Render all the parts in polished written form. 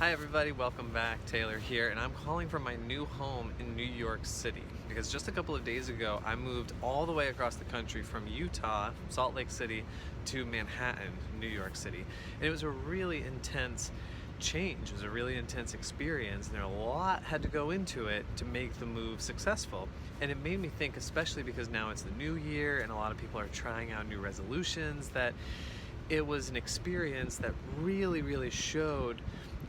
Hi everybody, welcome back. Taylor here, and I'm calling from my new home in New York City because just a couple of days ago I moved all the way across the country from Utah, Salt Lake City, to Manhattan, New York City. And it was a really intense change. It was a really intense experience, and a lot had to go into it to make the move successful. And it made me think, especially because now it's the new year and a lot of people are trying out new resolutions, that it was an experience that really showed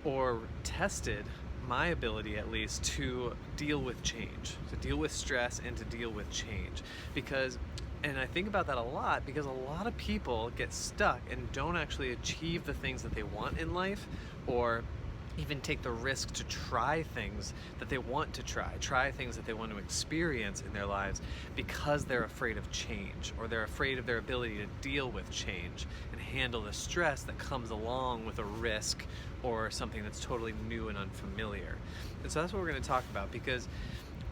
or tested my ability, at least, to deal with change, to deal with stress and to deal with change. And I think about that a lot because a lot of people get stuck and don't actually achieve the things that they want in life, or even take the risk to try things that they want to try things that they want to experience in their lives, because they're afraid of change, or they're afraid of their ability to deal with change and handle the stress that comes along with a risk or something that's totally new and unfamiliar. And so that's what we're going to talk about, because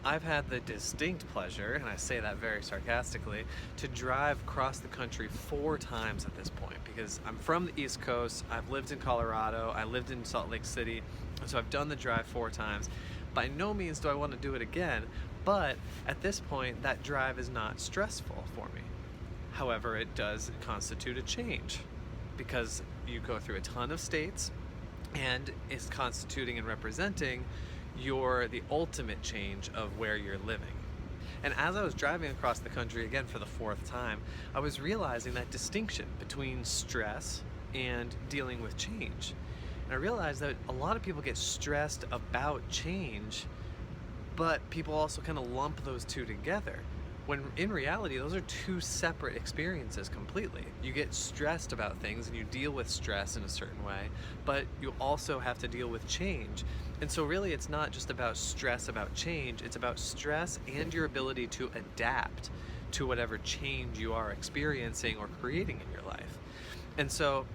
I've had the distinct pleasure, and I say that very sarcastically, to drive across the country 4 times at this point, because I'm from the East Coast, I've lived in Colorado, I lived in Salt Lake City, and so I've done the drive 4 times. By no means do I want to do it again, but at this point that drive is not stressful for me. However, it does constitute a change, because you go through a ton of states, and it's constituting and representing the ultimate change of where you're living. And as I was driving across the country again for the 4th time, I was realizing that distinction between stress and dealing with change. And I realized that a lot of people get stressed about change, but people also kind of lump those two together, when in reality those are 2 separate experiences completely. You get stressed about things and you deal with stress in a certain way, but you also have to deal with change. And so really it's not just about stress about change, it's about stress and your ability to adapt to whatever change you are experiencing or creating in your life. And so,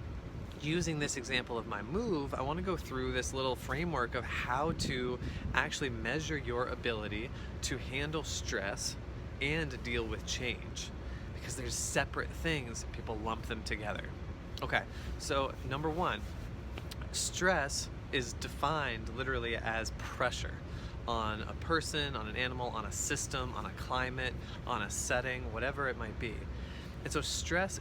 using this example of my move, I want to go through this little framework of how to actually measure your ability to handle stress and deal with change, because there's separate things, people lump them together. Okay, so number 1, stress is defined literally as pressure on a person, on an animal, on a system, on a climate, on a setting, whatever it might be. And so stress,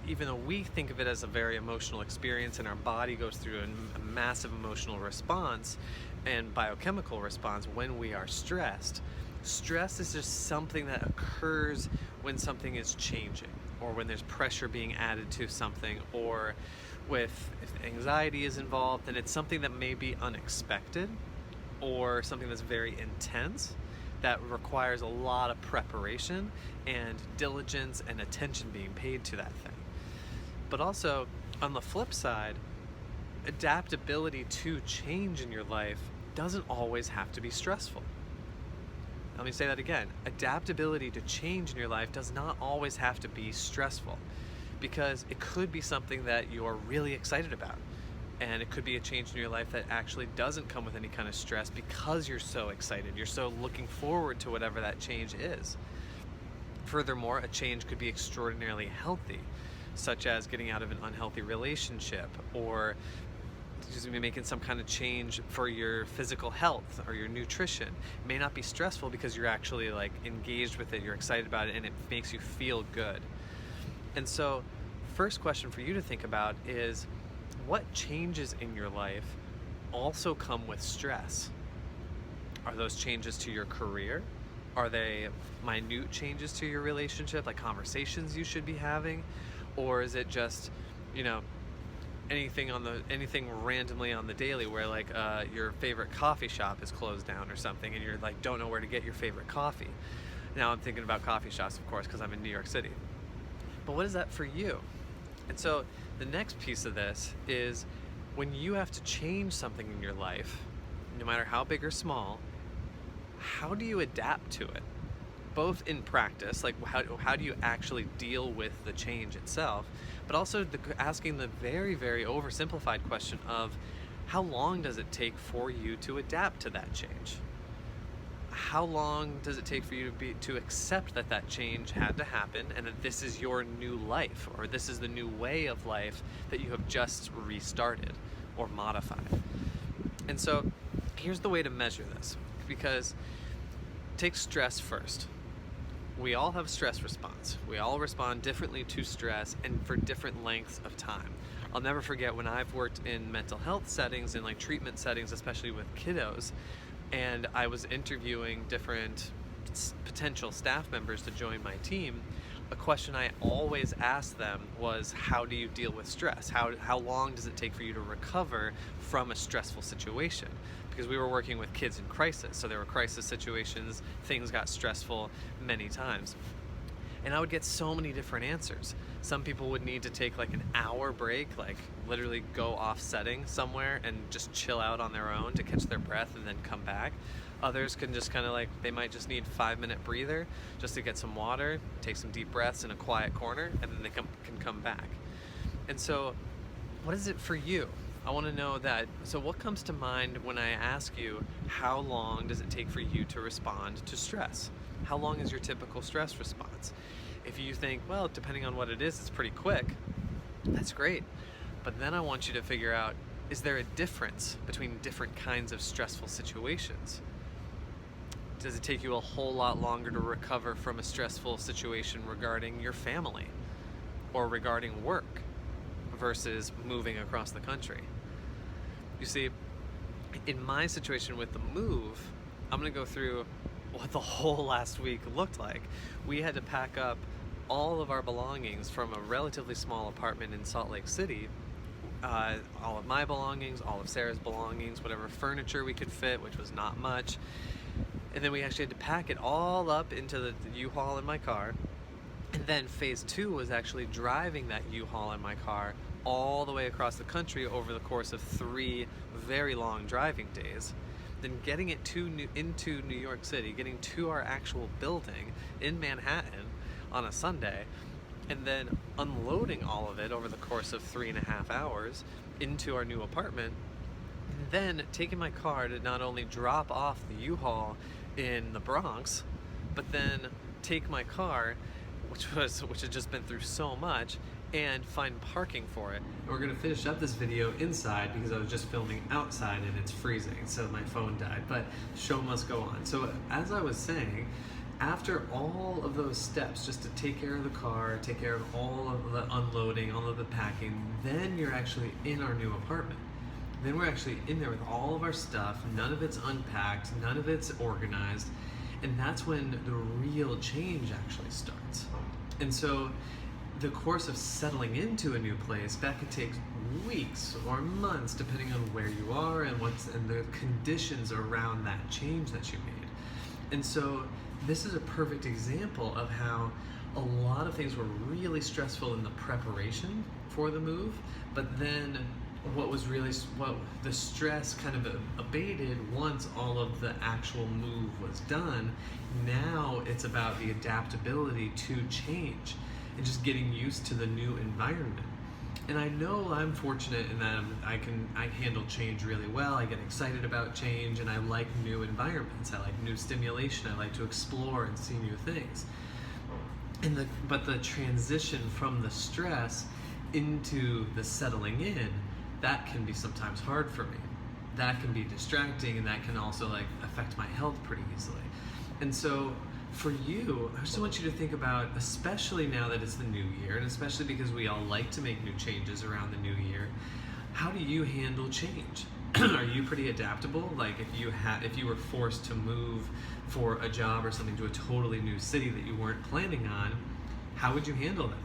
even though we think of it as a very emotional experience and our body goes through a massive emotional response and biochemical response when we are stressed, stress is just something that occurs when something is changing, or when there's pressure being added to something, or if anxiety is involved, then it's something that may be unexpected, or something that's very intense that requires a lot of preparation and diligence and attention being paid to that thing. But also, on the flip side, adaptability to change in your life doesn't always have to be stressful. Let me say that again. Adaptability to change in your life does not always have to be stressful, because it could be something that you're really excited about, and it could be a change in your life that actually doesn't come with any kind of stress because you're so excited, you're so looking forward to whatever that change is. Furthermore, a change could be extraordinarily healthy, such as getting out of an unhealthy relationship, or just making some kind of change for your physical health or your nutrition. It may not be stressful because you're actually engaged with it, you're excited about it, and it makes you feel good. And so, first question for you to think about is, what changes in your life also come with stress? Are those changes to your career? Are they minute changes to your relationship, like conversations you should be having? Or is it just, anything randomly on the daily where your favorite coffee shop is closed down or something, and you're don't know where to get your favorite coffee? Now I'm thinking about coffee shops, of course, because I'm in New York City. But what is that for you? And so the next piece of this is, when you have to change something in your life, no matter how big or small, how do you adapt to it? Both in practice, how do you actually deal with the change itself, but also asking the very oversimplified question of, how long does it take for you to adapt to that change? How long does it take for you to accept that change had to happen, and that this is your new life, or this is the new way of life that you have just restarted or modified? And so here's the way to measure this, because take stress first. We all have a stress response. We all respond differently to stress and for different lengths of time. I'll never forget when I've worked in mental health settings, in like treatment settings, especially with kiddos, and I was interviewing different potential staff members to join my team. A question I always asked them was, how do you deal with stress? How long does it take for you to recover from a stressful situation? Because we were working with kids in crisis, so there were crisis situations, things got stressful many times. And I would get so many different answers. Some people would need to take like an hour break, like literally go off setting somewhere and just chill out on their own to catch their breath and then come back. Others can just kind of like, they might just need 5-minute breather just to get some water, take some deep breaths in a quiet corner, and then they can come back. And so what is it for you? I want to know that. So what comes to mind when I ask you, how long does it take for you to respond to stress? How long is your typical stress response? If you think, well, depending on what it is, it's pretty quick, that's great. But then I want you to figure out, is there a difference between different kinds of stressful situations? Does it take you a whole lot longer to recover from a stressful situation regarding your family or regarding work versus moving across the country? You see, in my situation with the move, I'm gonna go through what the whole last week looked like. We had to pack up all of our belongings from a relatively small apartment in Salt Lake City, all of my belongings, all of Sarah's belongings, whatever furniture we could fit, which was not much. And then we actually had to pack it all up into the U-Haul in my car. And then phase 2 was actually driving that U-Haul in my car all the way across the country over the course of 3 very long driving days. Then getting it into New York City, getting to our actual building in Manhattan on a Sunday, and then unloading all of it over the course of 3.5 hours into our new apartment, and then taking my car to not only drop off the U-Haul in the Bronx, but then take my car, which had just been through so much, and find parking for it. And we're gonna finish up this video inside because I was just filming outside and it's freezing, so my phone died, but show must go on. So as I was saying, after all of those steps, just to take care of the car, take care of all of the unloading, all of the packing, then you're actually in our new apartment. Then we're actually in there with all of our stuff, none of it's unpacked, none of it's organized, and that's when the real change actually starts. And so the course of settling into a new place, that could take weeks or months depending on where you are and the conditions around that change that you made. And so this is a perfect example of how a lot of things were really stressful in the preparation for the move, but then what the stress kind of abated once all of the actual move was done. Now it's about the adaptability to change and just getting used to the new environment. And I know I'm fortunate in that I handle change really well. I get excited about change and I like new environments. I like new stimulation. I like to explore and see new things. But the transition from the stress into the settling in, that can be sometimes hard for me. That can be distracting, and that can also like affect my health pretty easily. And so for you, I just want you to think about, especially now that it's the new year, and especially because we all like to make new changes around the new year, how do you handle change? Are you pretty adaptable? Like if you were forced to move for a job or something to a totally new city that you weren't planning on, how would you handle that?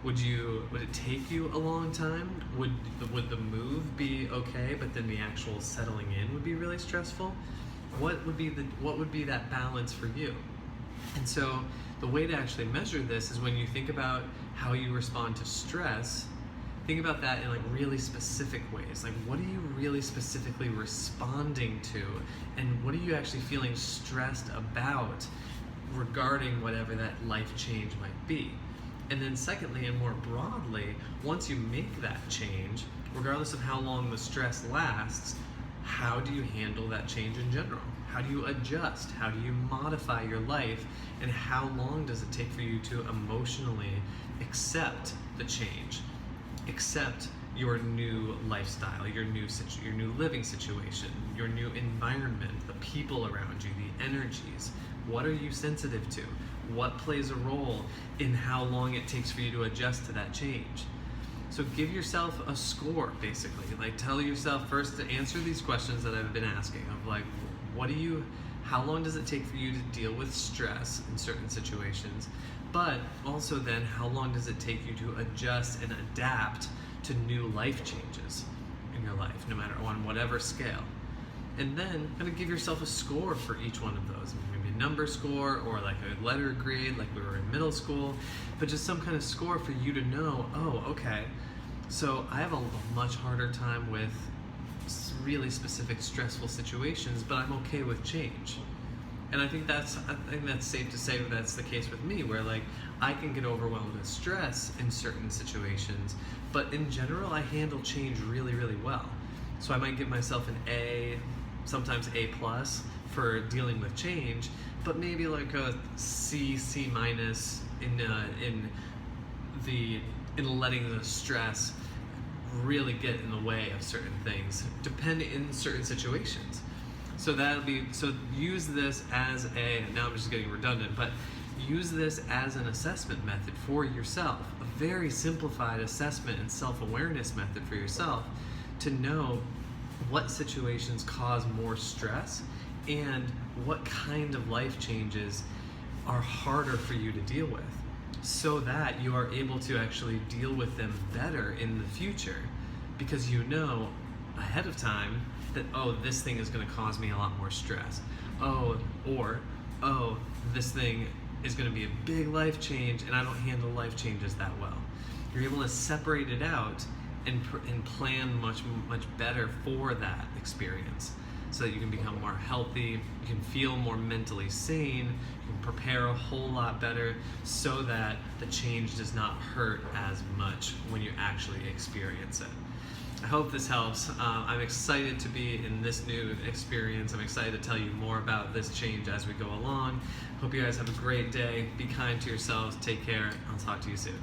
Would it take you a long time? Would the move be okay, but then the actual settling in would be really stressful? What would be that balance for you? And so the way to actually measure this is when you think about how you respond to stress, think about that in like really specific ways. Like, what are you really specifically responding to, and what are you actually feeling stressed about regarding whatever that life change might be? And then secondly, and more broadly, once you make that change, regardless of how long the stress lasts, how do you handle that change in general? How do you adjust? How do you modify your life? And how long does it take for you to emotionally accept the change? Accept your new lifestyle, your new living situation, your new environment, the people around you, the energies. What are you sensitive to? What plays a role in how long it takes for you to adjust to that change? So give yourself a score, basically. Like, tell yourself first to answer these questions that I've been asking of like, how long does it take for you to deal with stress in certain situations? But also then, how long does it take you to adjust and adapt to new life changes in your life, no matter on whatever scale? And then kind of give yourself a score for each one of those. Maybe a number score or like a letter grade like we were in middle school, but just some kind of score for you to know, oh, okay, so I have a much harder time with really specific stressful situations, but I'm okay with change. And I think that's safe to say that that's the case with me, where like I can get overwhelmed with stress in certain situations, but in general I handle change really, really well. So I might give myself an A, sometimes A plus for dealing with change, but maybe like a C, C minus in letting the stress really get in the way of certain things, depending in certain situations. So use this as now I'm just getting redundant, but use this as an assessment method for yourself, a very simplified assessment and self-awareness method for yourself to know what situations cause more stress and what kind of life changes are harder for you to deal with, so that you are able to actually deal with them better in the future, because you know ahead of time that, oh, this thing is going to cause me a lot more stress. Oh, this thing is going to be a big life change and I don't handle life changes that well. You're able to separate it out and plan much better for that experience, so that you can become more healthy, you can feel more mentally sane, you can prepare a whole lot better, so that the change does not hurt as much when you actually experience it. I hope this helps. I'm excited to be in this new experience. I'm excited to tell you more about this change as we go along. Hope you guys have a great day. Be kind to yourselves. Take care. I'll talk to you soon.